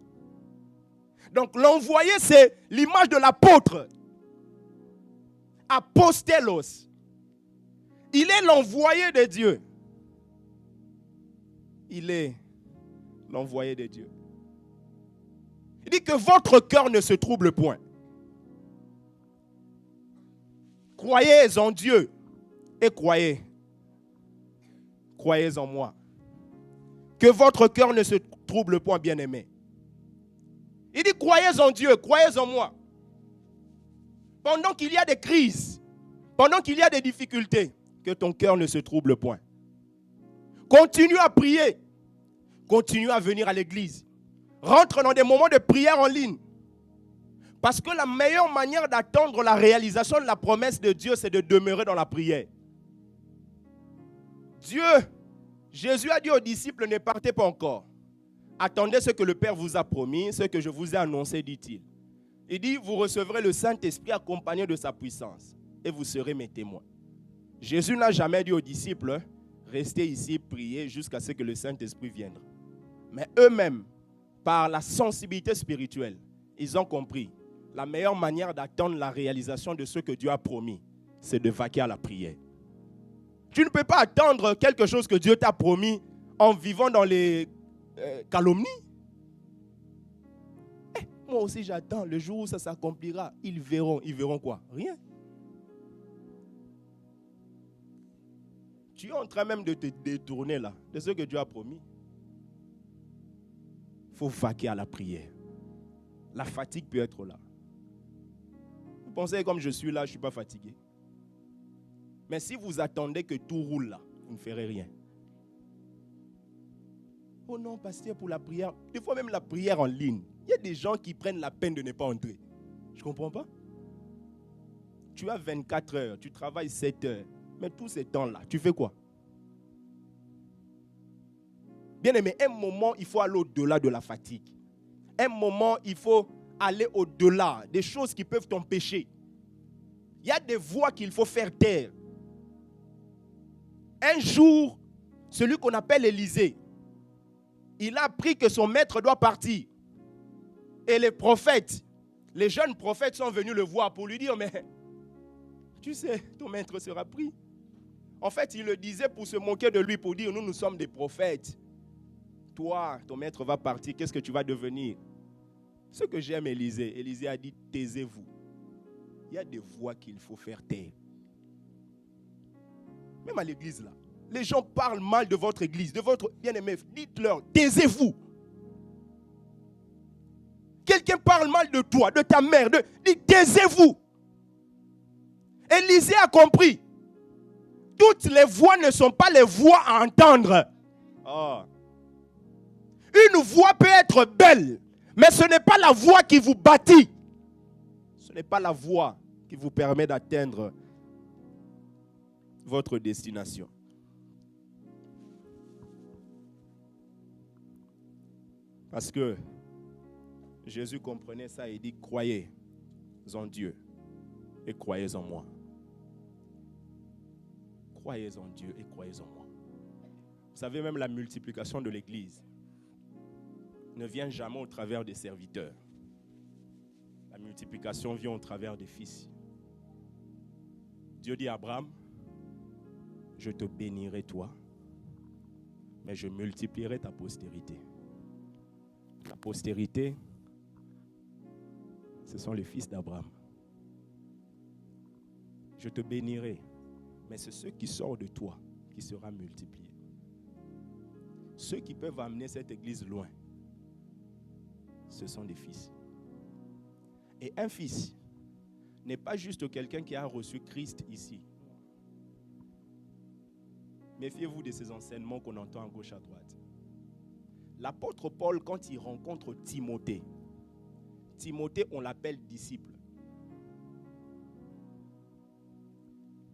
Donc l'envoyé, c'est l'image de l'apôtre. Apostelos. Il est l'envoyé de Dieu. Il est l'envoyé de Dieu. Il dit que votre cœur ne se trouble point. Croyez en Dieu et croyez en moi. Que votre cœur ne se trouble point, bien-aimé. Il dit, croyez en Dieu, croyez en moi. Pendant qu'il y a des crises, pendant qu'il y a des difficultés, que ton cœur ne se trouble point. Continue à prier. Continue à venir à l'église. Rentre dans des moments de prière en ligne. Parce que la meilleure manière d'attendre la réalisation de la promesse de Dieu, c'est de demeurer dans la prière. Jésus a dit aux disciples, ne partez pas encore. Attendez ce que le Père vous a promis, ce que je vous ai annoncé, dit-il. Il dit, vous recevrez le Saint-Esprit accompagné de sa puissance et vous serez mes témoins. Jésus n'a jamais dit aux disciples, restez ici, priez jusqu'à ce que le Saint-Esprit vienne. Mais eux-mêmes, par la sensibilité spirituelle, ils ont compris. La meilleure manière d'attendre la réalisation de ce que Dieu a promis, c'est de vaquer à la prière. Tu ne peux pas attendre quelque chose que Dieu t'a promis en vivant dans les calomnies. Moi aussi j'attends le jour où ça s'accomplira. Ils verront quoi? Rien. Tu es en train même de te détourner là, de ce que Dieu a promis. Il faut vaquer à la prière. La fatigue peut être là. Vous pensez comme je suis là, je ne suis pas fatigué. Mais si vous attendez que tout roule là, vous ne ferez rien. Oh non, pasteur, pour la prière, des fois même la prière en ligne, il y a des gens qui prennent la peine de ne pas entrer. Je ne comprends pas. Tu as 24 heures, tu travailles 7 heures, mais tous ces temps-là, tu fais quoi? Bien aimé, un moment, il faut aller au-delà de la fatigue. Un moment, il faut aller au-delà des choses qui peuvent t'empêcher. Il y a des voix qu'il faut faire taire. Un jour, celui qu'on appelle Élisée, il a appris que son maître doit partir. Et les prophètes, les jeunes prophètes sont venus le voir pour lui dire, mais tu sais, ton maître sera pris. En fait, il le disait pour se moquer de lui, pour dire, nous sommes des prophètes. Toi, ton maître va partir, qu'est-ce que tu vas devenir? Ce que j'aime Élisée, Élisée a dit, taisez-vous. Il y a des voix qu'il faut faire taire. Même à l'église là, les gens parlent mal de votre église, de votre bien-aimé. Dites-leur, taisez-vous. Quelqu'un parle mal de toi, de ta mère, dites, taisez-vous. Élisée a compris. Toutes les voix ne sont pas les voix à entendre. Oh. Une voix peut être belle, mais ce n'est pas la voix qui vous bâtit. Ce n'est pas la voix qui vous permet d'atteindre votre destination. Parce que Jésus comprenait ça et dit, croyez en Dieu et croyez en moi. Croyez en Dieu et croyez en moi. Vous savez, même la multiplication de l'Église ne vient jamais au travers des serviteurs. La multiplication vient au travers des fils. Dieu dit à Abraham, je te bénirai toi, mais je multiplierai ta postérité. La postérité, ce sont les fils d'Abraham. Je te bénirai, mais c'est ce qui sort de toi qui sera multiplié. Ceux qui peuvent amener cette église loin, ce sont des fils. Et un fils n'est pas juste quelqu'un qui a reçu Christ ici. Méfiez-vous de ces enseignements qu'on entend à gauche à droite. L'apôtre Paul, quand il rencontre Timothée, on l'appelle disciple.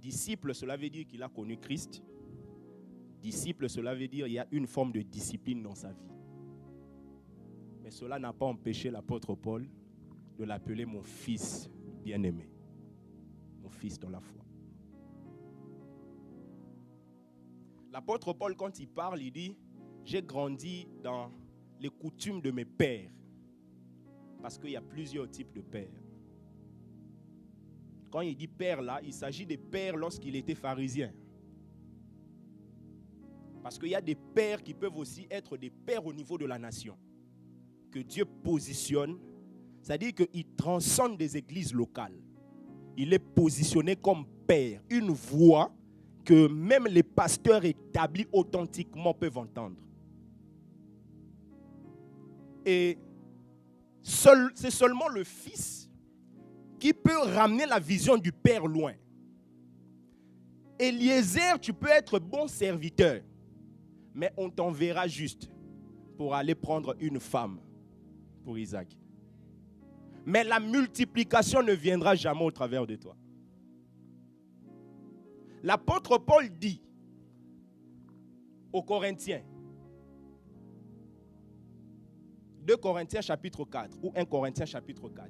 Disciple, cela veut dire qu'il a connu Christ. Disciple, cela veut dire qu'il y a une forme de discipline dans sa vie. Mais cela n'a pas empêché l'apôtre Paul de l'appeler mon fils bien-aimé. Mon fils dans la foi. L'apôtre Paul, quand il parle, il dit, j'ai grandi dans les coutumes de mes pères. Parce qu'il y a plusieurs types de pères. Quand il dit père là, il s'agit des pères lorsqu'il était pharisien. Parce qu'il y a des pères qui peuvent aussi être des pères au niveau de la nation. Que Dieu positionne, c'est-à-dire qu'il transcende des églises locales. Il est positionné comme père, une voix que même les pasteurs établis authentiquement peuvent entendre. Et c'est seulement le fils qui peut ramener la vision du père loin. Eliezer, tu peux être bon serviteur, mais on t'enverra juste pour aller prendre une femme pour Isaac. Mais la multiplication ne viendra jamais au travers de toi. L'apôtre Paul dit aux Corinthiens, 2 Corinthiens chapitre 4 ou 1 Corinthiens chapitre 4.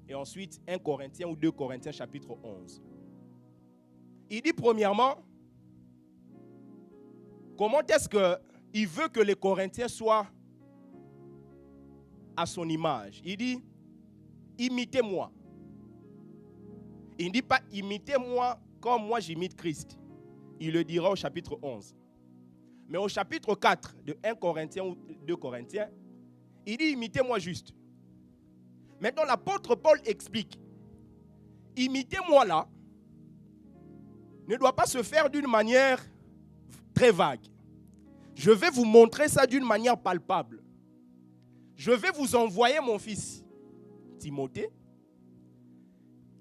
Et ensuite 1 Corinthiens ou 2 Corinthiens chapitre 11. Il dit premièrement, comment est-ce qu'il veut que les Corinthiens soient à son image. Il dit, imitez-moi. Il ne dit pas, imitez-moi comme moi j'imite Christ. Il le dira au chapitre 11. Mais au chapitre 4 de 1 Corinthiens ou 2 Corinthiens, il dit, imitez-moi juste. Maintenant, l'apôtre Paul explique, imitez-moi là, ne doit pas se faire d'une manière très vague. Je vais vous montrer ça d'une manière palpable. Je vais vous envoyer mon fils, Timothée,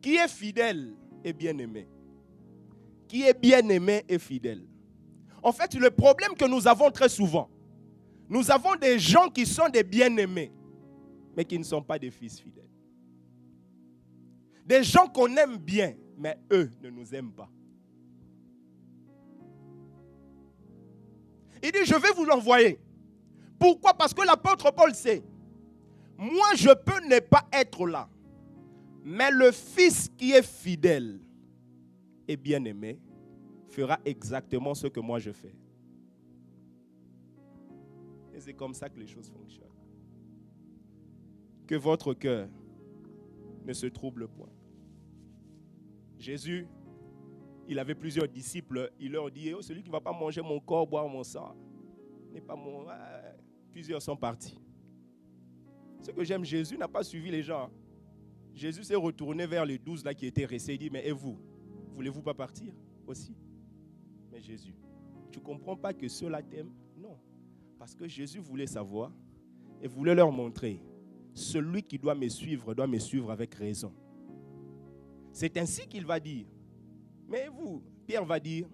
qui est fidèle et bien-aimé. Qui est bien-aimé et fidèle. En fait, le problème que nous avons très souvent, nous avons des gens qui sont des bien-aimés, mais qui ne sont pas des fils fidèles. Des gens qu'on aime bien, mais eux ne nous aiment pas. Il dit, je vais vous l'envoyer. Pourquoi? Parce que l'apôtre Paul sait, moi je peux ne pas être là, mais le fils qui est fidèle et bien-aimé fera exactement ce que moi je fais. Et c'est comme ça que les choses fonctionnent. Que votre cœur ne se trouble point. Jésus, il avait plusieurs disciples. Il leur dit, oh, celui qui ne va pas manger mon corps, boire mon sang, n'est pas mon... Plusieurs sont partis. Ce que j'aime, Jésus n'a pas suivi les gens. Jésus s'est retourné vers les 12 là qui étaient restés. Il dit, mais et vous, voulez-vous pas partir aussi? Mais Jésus, tu ne comprends pas que ceux-là t'aiment? Non. Parce que Jésus voulait savoir et voulait leur montrer, celui qui doit me suivre avec raison. C'est ainsi qu'il va dire. Mais vous, Pierre va dire,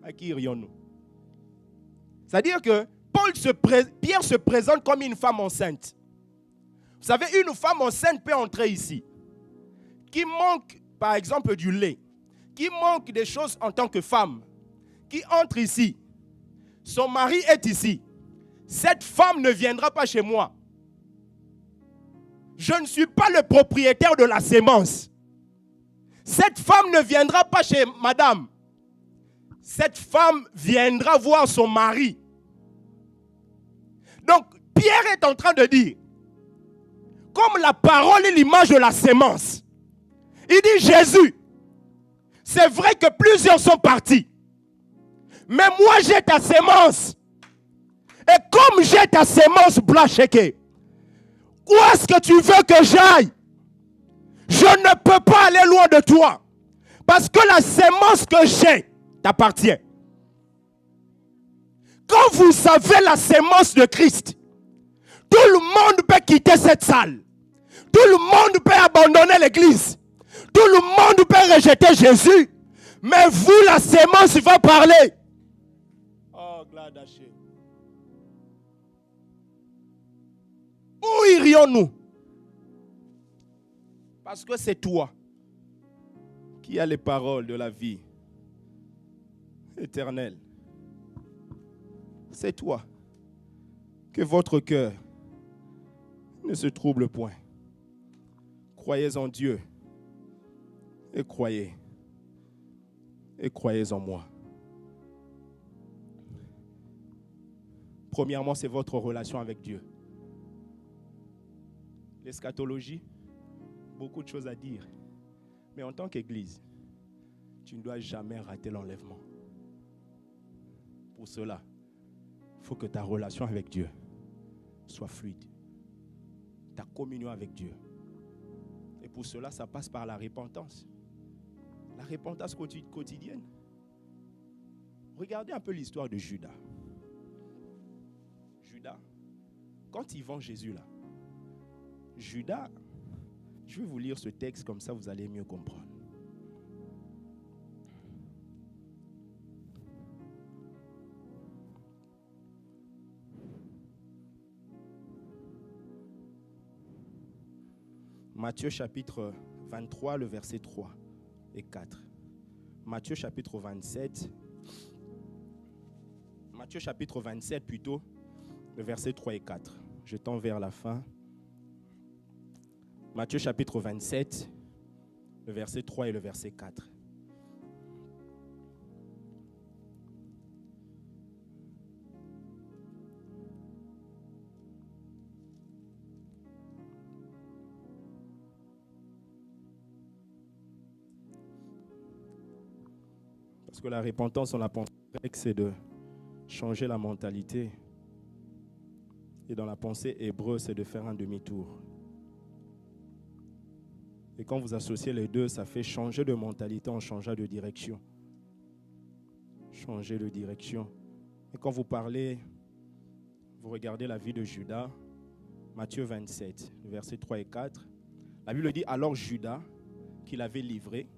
à qui irions-nous? C'est-à-dire que Pierre se présente comme une femme enceinte. Vous savez, une femme enceinte peut entrer ici, qui manque, par exemple, du lait, qui manque des choses en tant que femme, qui entre ici. Son mari est ici. Cette femme ne viendra pas chez moi. Je ne suis pas le propriétaire de la sémence. Cette femme ne viendra pas chez madame. Cette femme viendra voir son mari. Donc, Pierre est en train de dire, comme la parole est l'image de la sémence, il dit, Jésus, c'est vrai que plusieurs sont partis, mais moi j'ai ta sémence. Et comme j'ai ta sémence blanchée, où est-ce que tu veux que j'aille? Je ne peux pas aller loin de toi. Parce que la sémence que j'ai t'appartient. Quand vous savez la sémence de Christ, tout le monde peut quitter cette salle. Tout le monde peut abandonner l'église. Tout le monde peut rejeter Jésus. Mais vous, la sémence va parler. Oh, Gladaché. Où irions-nous? Parce que c'est toi qui as les paroles de la vie éternelle. C'est toi. Que votre cœur ne se trouble point. Croyez en Dieu et croyez en moi. Premièrement, c'est votre relation avec Dieu. L'eschatologie, beaucoup de choses à dire. Mais en tant qu'Église, tu ne dois jamais rater l'enlèvement. Pour cela, il faut que ta relation avec Dieu soit fluide. Ta communion avec Dieu. Et pour cela, ça passe par la repentance. La repentance quotidienne. Regardez un peu l'histoire de Judas. Judas, quand il vend Jésus là, Judas, je vais vous lire ce texte comme ça vous allez mieux comprendre. Matthieu chapitre 23, le verset 3 et 4. Matthieu chapitre 27 plutôt, le verset 3 et 4. Je tends vers la fin. Matthieu chapitre 27, le verset 3 et le verset 4. Parce que la repentance, on la pensée grecque, c'est de changer la mentalité. Et dans la pensée hébreu, c'est de faire un demi-tour. Et quand vous associez les deux, ça fait changer de mentalité en changeant de direction. Changer de direction. Et quand vous parlez, vous regardez la vie de Judas, Matthieu 27, versets 3 et 4. La Bible dit, alors Judas, qu'il avait livré,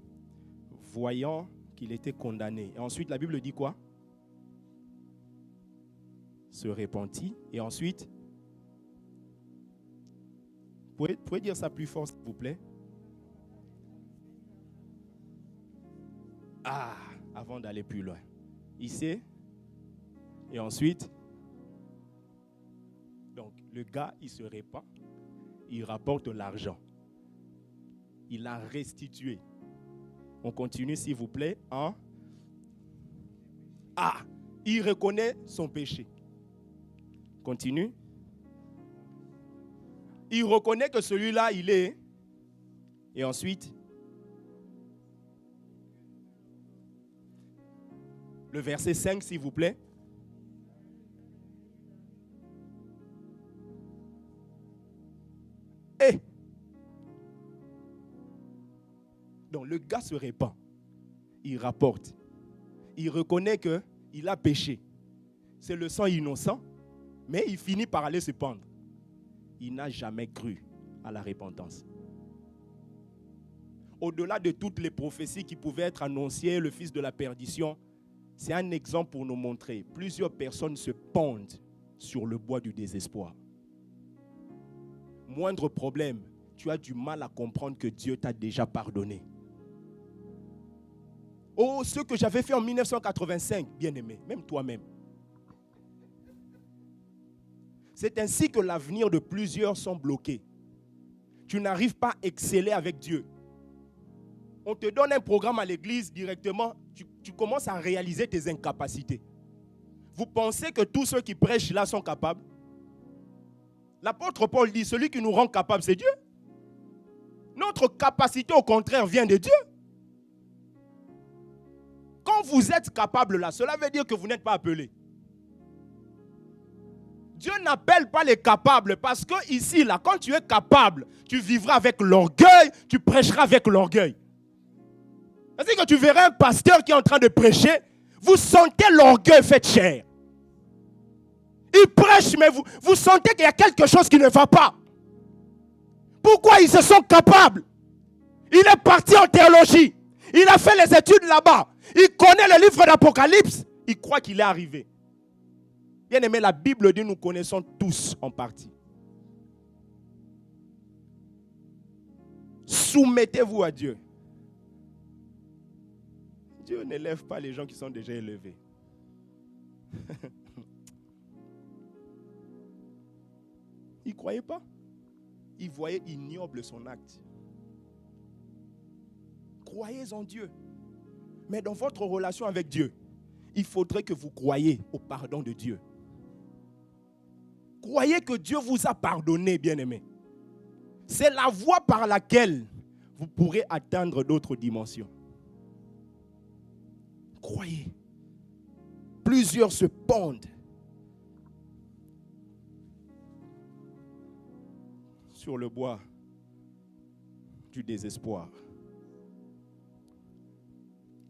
voyant qu'il était condamné. Et ensuite, la Bible dit quoi? Se repentit. Et ensuite, vous pouvez dire ça plus fort, s'il vous plaît? Ah, avant d'aller plus loin. Il sait. Et ensuite, donc le gars, il se répand. Il rapporte l'argent. Il a restitué. On continue, s'il vous plaît. Ah, il reconnaît son péché. Continue. Il reconnaît que celui-là, il est. Et ensuite, Le verset 5, s'il vous plaît. Et donc le gars se répand. Il rapporte. Il reconnaît qu'il a péché. C'est le sang innocent, mais il finit par aller se pendre. Il n'a jamais cru à la repentance. Au-delà de toutes les prophéties qui pouvaient être annoncées, le fils de la perdition, c'est un exemple pour nous montrer. Plusieurs personnes se pendent sur le bois du désespoir. Moindre problème, tu as du mal à comprendre que Dieu t'a déjà pardonné. Oh, ce que j'avais fait en 1985, bien-aimé, même toi-même. C'est ainsi que l'avenir de plusieurs sont bloqués. Tu n'arrives pas à exceller avec Dieu. On te donne un programme à l'église directement, tu commences à réaliser tes incapacités. Vous pensez que tous ceux qui prêchent là sont capables? L'apôtre Paul dit, celui qui nous rend capables, c'est Dieu. Notre capacité, au contraire, vient de Dieu. Quand vous êtes capable là, cela veut dire que vous n'êtes pas appelé. Dieu n'appelle pas les capables parce que ici, là, quand tu es capable, tu vivras avec l'orgueil, tu prêcheras avec l'orgueil. C'est-à-dire que tu verras un pasteur qui est en train de prêcher, vous sentez l'orgueil fait chair. Il prêche, mais vous sentez qu'il y a quelque chose qui ne va pas. Pourquoi ils se sont capables? Il est parti en théologie. Il a fait les études là-bas. Il connaît le livre d'Apocalypse. Il croit qu'il est arrivé. Bien aimé, la Bible dit nous connaissons tous en partie. Soumettez-vous à Dieu. Dieu n'élève pas les gens qui sont déjà élevés. Il ne croyait pas. Il voyait ignoble son acte. Croyez en Dieu. Mais dans votre relation avec Dieu, il faudrait que vous croyiez au pardon de Dieu. Croyez que Dieu vous a pardonné, bien-aimé. C'est la voie par laquelle vous pourrez atteindre d'autres dimensions. Croyez. Plusieurs se pendent sur le bois du désespoir.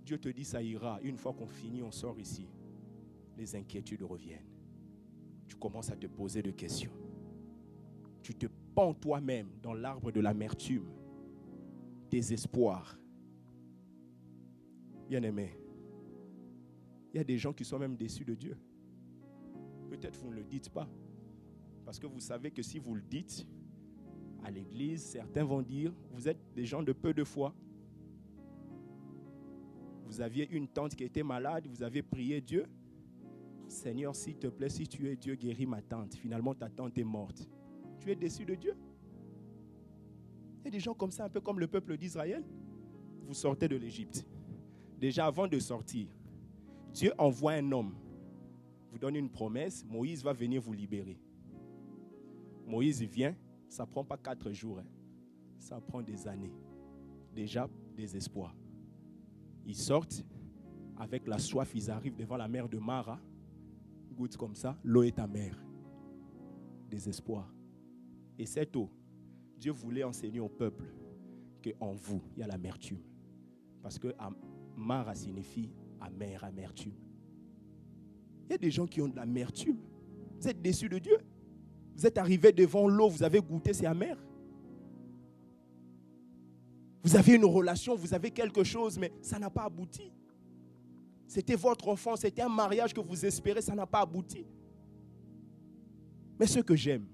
Dieu te dit ça ira. Une fois qu'on finit, on sort ici. Les inquiétudes reviennent. Tu commences à te poser des questions. Tu te pends toi-même dans l'arbre de l'amertume, désespoir. Bien-aimé, il y a des gens qui sont même déçus de Dieu. Peut-être vous ne le dites pas. Parce que vous savez que si vous le dites, à l'église, certains vont dire, vous êtes des gens de peu de foi. Vous aviez une tante qui était malade, vous avez prié Dieu. Seigneur, s'il te plaît, si tu es Dieu, guéris ma tante. Finalement, ta tante est morte. Tu es déçu de Dieu? Il y a des gens comme ça, un peu comme le peuple d'Israël. Vous sortez de l'Égypte. Déjà avant de sortir, Dieu envoie un homme, vous donne une promesse, Moïse va venir vous libérer. Moïse vient, ça ne prend pas 4 jours, ça prend des années. Déjà, désespoir. Ils sortent, avec la soif, ils arrivent devant la mer de Mara, goûtent comme ça, l'eau est amère. Désespoir. Et cette eau, Dieu voulait enseigner au peuple qu'en vous, il y a l'amertume. Parce que Mara signifie amer, amertume. Il y a des gens qui ont de l'amertume. Vous êtes déçus de Dieu. Vous êtes arrivés devant l'eau, vous avez goûté, c'est amer. Vous avez une relation, vous avez quelque chose, mais ça n'a pas abouti. C'était votre enfant, c'était un mariage que vous espérez, ça n'a pas abouti. Mais ce que j'aime,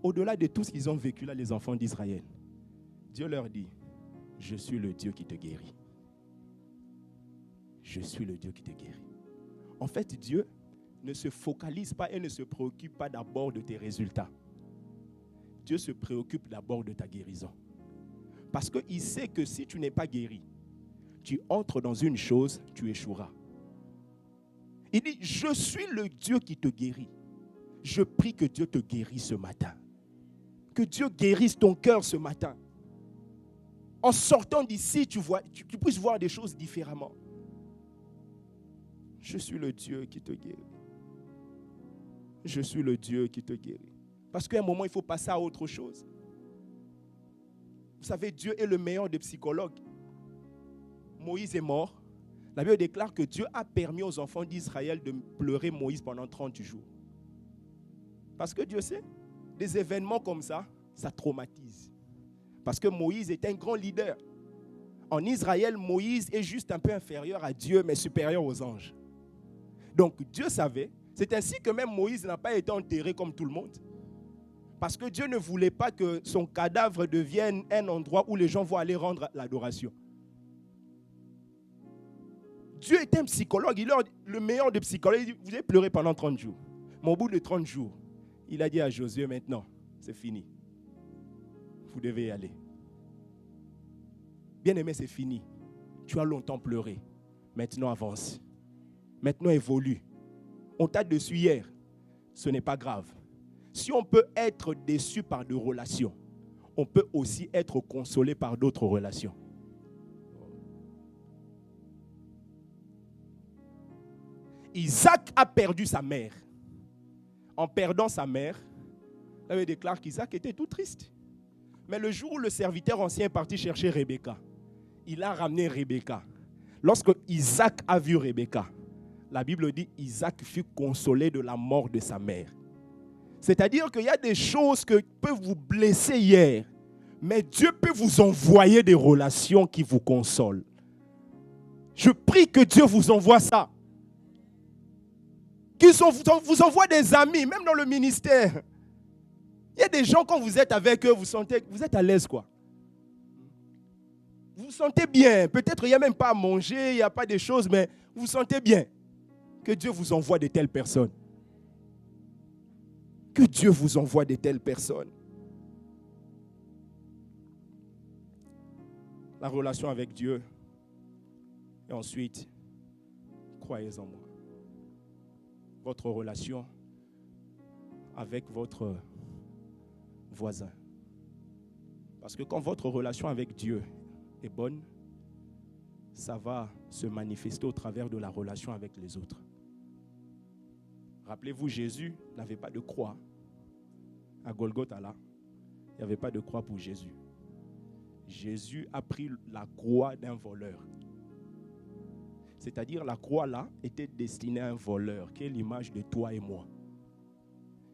au-delà de tout ce qu'ils ont vécu là, les enfants d'Israël, Dieu leur dit, je suis le Dieu qui te guérit. Je suis le Dieu qui te guérit. En fait, Dieu ne se focalise pas et ne se préoccupe pas d'abord de tes résultats. Dieu se préoccupe d'abord de ta guérison. Parce qu'il sait que si tu n'es pas guéri, tu entres dans une chose, tu échoueras. Il dit, je suis le Dieu qui te guérit. Je prie que Dieu te guérisse ce matin. Que Dieu guérisse ton cœur ce matin. En sortant d'ici, tu puisses voir des choses différemment. Je suis le Dieu qui te guérit. Je suis le Dieu qui te guérit. Parce qu'à un moment, il faut passer à autre chose. Vous savez, Dieu est le meilleur des psychologues. Moïse est mort. La Bible déclare que Dieu a permis aux enfants d'Israël de pleurer Moïse pendant 30 jours. Parce que Dieu sait, des événements comme ça, ça traumatise. Parce que Moïse était un grand leader. En Israël, Moïse est juste un peu inférieur à Dieu, mais supérieur aux anges. Donc Dieu savait. C'est ainsi que même Moïse n'a pas été enterré comme tout le monde. Parce que Dieu ne voulait pas que son cadavre devienne un endroit où les gens vont aller rendre l'adoration. Dieu était un psychologue. Il est le meilleur des psychologues. Il dit, vous avez pleuré pendant 30 jours. Mais au bout de 30 jours, il a dit à Josué, maintenant, c'est fini. Vous devez y aller. Bien-aimé, c'est fini. Tu as longtemps pleuré. Maintenant, avance. Maintenant, évolue. On t'a déçu hier. Ce n'est pas grave. Si on peut être déçu par des relations, on peut aussi être consolé par d'autres relations. Isaac a perdu sa mère. En perdant sa mère, il déclare qu'Isaac était tout triste. Mais le jour où le serviteur ancien est parti chercher Rebecca, il a ramené Rebecca. Lorsque Isaac a vu Rebecca, la Bible dit Isaac fut consolé de la mort de sa mère. C'est-à-dire qu'il y a des choses qui peuvent vous blesser hier, mais Dieu peut vous envoyer des relations qui vous consolent. Je prie que Dieu vous envoie ça. Qu'il vous envoie des amis, même dans le ministère. Il y a des gens, quand vous êtes avec eux, vous êtes à l'aise, quoi. Vous vous sentez bien. Peut-être il n'y a même pas à manger, il n'y a pas de choses, mais vous vous sentez bien. Que Dieu vous envoie de telles personnes. Que Dieu vous envoie de telles personnes. La relation avec Dieu. Et ensuite, croyez en moi. Votre relation avec votre voisin. Parce que quand votre relation avec Dieu est bonne, ça va se manifester au travers de la relation avec les autres. Rappelez-vous, Jésus n'avait pas de croix. À Golgotha, là, il n'y avait pas de croix pour Jésus. Jésus a pris la croix d'un voleur. C'est-à-dire la croix là était destinée à un voleur, qui est l'image de toi et moi.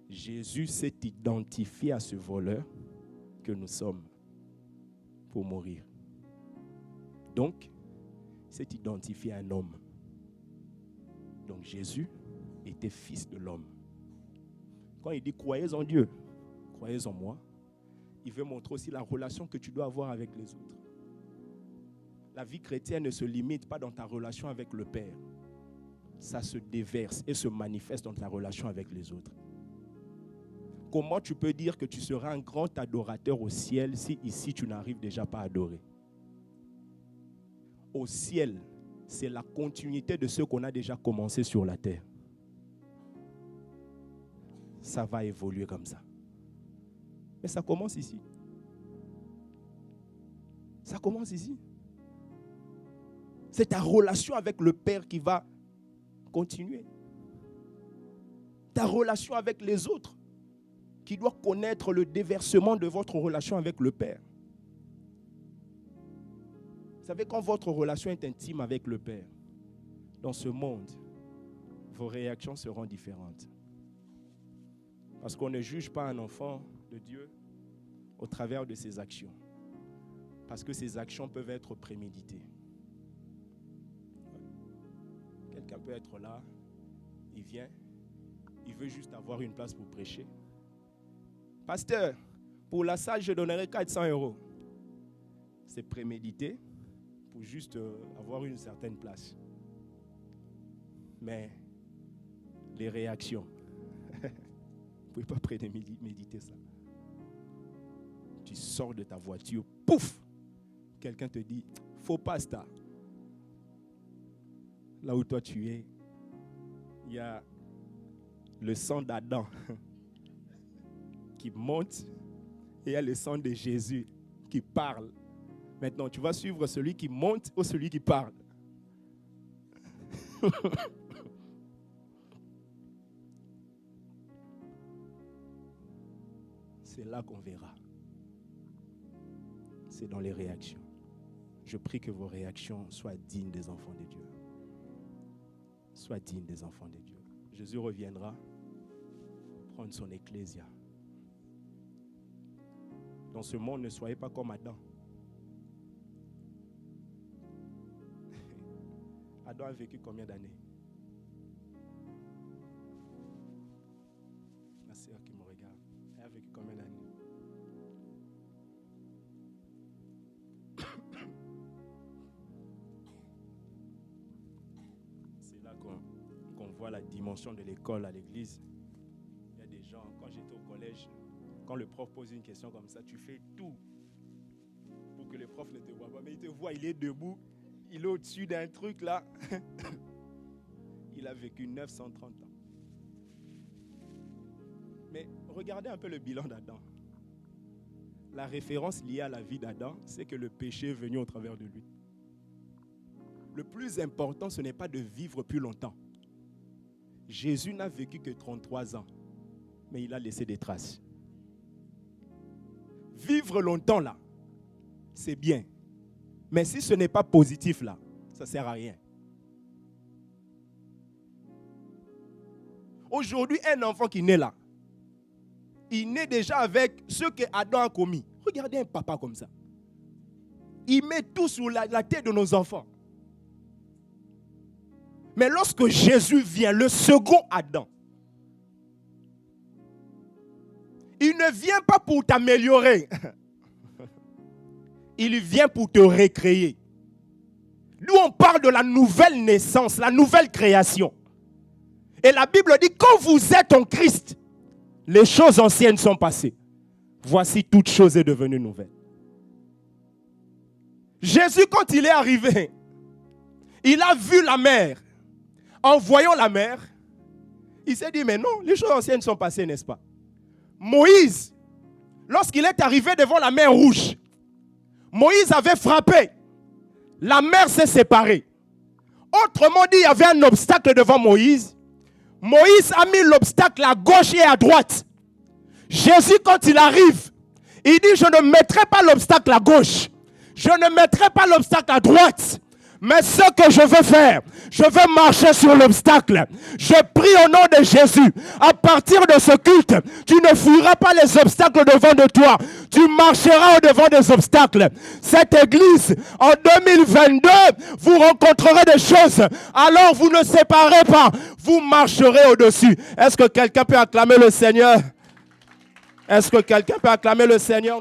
Jésus s'est identifié à ce voleur que nous sommes pour mourir. Donc, il s'est identifié à un homme. Donc Jésus était fils de l'homme. Quand il dit croyez en Dieu, croyez en moi, il veut montrer aussi la relation que tu dois avoir avec les autres. La vie chrétienne ne se limite pas dans ta relation avec le Père. Ça se déverse et se manifeste dans ta relation avec les autres. Comment tu peux dire que tu seras un grand adorateur au ciel si ici tu n'arrives déjà pas à adorer? Au ciel, c'est la continuité de ce qu'on a déjà commencé sur la terre. Ça va évoluer comme ça. Mais ça commence ici. Ça commence ici. C'est ta relation avec le Père qui va continuer. Ta relation avec les autres qui doit connaître le déversement de votre relation avec le Père. Vous savez, quand votre relation est intime avec le Père, dans ce monde, vos réactions seront différentes. Parce qu'on ne juge pas un enfant de Dieu au travers de ses actions. Parce que ses actions peuvent être préméditées. Quelqu'un peut être là, il vient, il veut juste avoir une place pour prêcher. Pasteur, pour la salle, je donnerai 400 €. C'est prémédité pour juste avoir une certaine place. Mais les réactions, vous ne pouvez pas préméditer ça. Tu sors de ta voiture, pouf, quelqu'un te dit, faux pasta. Là où toi tu es, il y a le sang d'Adam qui monte et il y a le sang de Jésus qui parle. Maintenant, tu vas suivre celui qui monte ou celui qui parle. c'est là qu'on verra. C'est dans les réactions. Je prie que vos réactions soient dignes des enfants de Dieu. Soient dignes des enfants de Dieu. Jésus reviendra prendre son ecclésia. Dans ce monde, ne soyez pas comme Adam. Adam a vécu combien d'années? Ma sœur qui me regarde, elle a vécu combien d'années? C'est là qu'on voit la dimension de l'école à l'église. Il y a des gens, quand j'étais au collège, quand le prof pose une question comme ça, tu fais tout pour que le prof ne te voit pas. Mais il te voit, il est debout, il est au-dessus d'un truc là. Il a vécu 930 ans. Mais regardez un peu le bilan d'Adam. La référence liée à la vie d'Adam, c'est que le péché est venu au travers de lui. Le plus important, ce n'est pas de vivre plus longtemps. Jésus n'a vécu que 33 ans, mais il a laissé des traces. Vivre longtemps là, c'est bien. Mais si ce n'est pas positif là, ça ne sert à rien. Aujourd'hui, un enfant qui naît là, il naît déjà avec ce que Adam a commis. Regardez un papa comme ça. Il met tout sur la tête de nos enfants. Mais lorsque Jésus vient, le second Adam, il ne vient pas pour t'améliorer. Il vient pour te recréer. Nous, on parle de la nouvelle naissance, la nouvelle création. Et la Bible dit, quand vous êtes en Christ, les choses anciennes sont passées. Voici, toute chose est devenue nouvelle. Jésus, quand il est arrivé, il a vu la mer. En voyant la mer, il s'est dit, mais non, les choses anciennes sont passées, n'est-ce pas? Moïse, lorsqu'il est arrivé devant la mer rouge, Moïse avait frappé. La mer s'est séparée. Autrement dit, il y avait un obstacle devant Moïse. Moïse a mis l'obstacle à gauche et à droite. Jésus, quand il arrive, il dit, je ne mettrai pas l'obstacle à gauche. Je ne mettrai pas l'obstacle à droite. Mais ce que je veux faire, je veux marcher sur l'obstacle. Je prie au nom de Jésus. À partir de ce culte, tu ne fuiras pas les obstacles devant de toi. Tu marcheras au-devant des obstacles. Cette église, en 2022, vous rencontrerez des choses. Alors vous ne séparez pas. Vous marcherez au-dessus. Est-ce que quelqu'un peut acclamer le Seigneur? Est-ce que quelqu'un peut acclamer le Seigneur?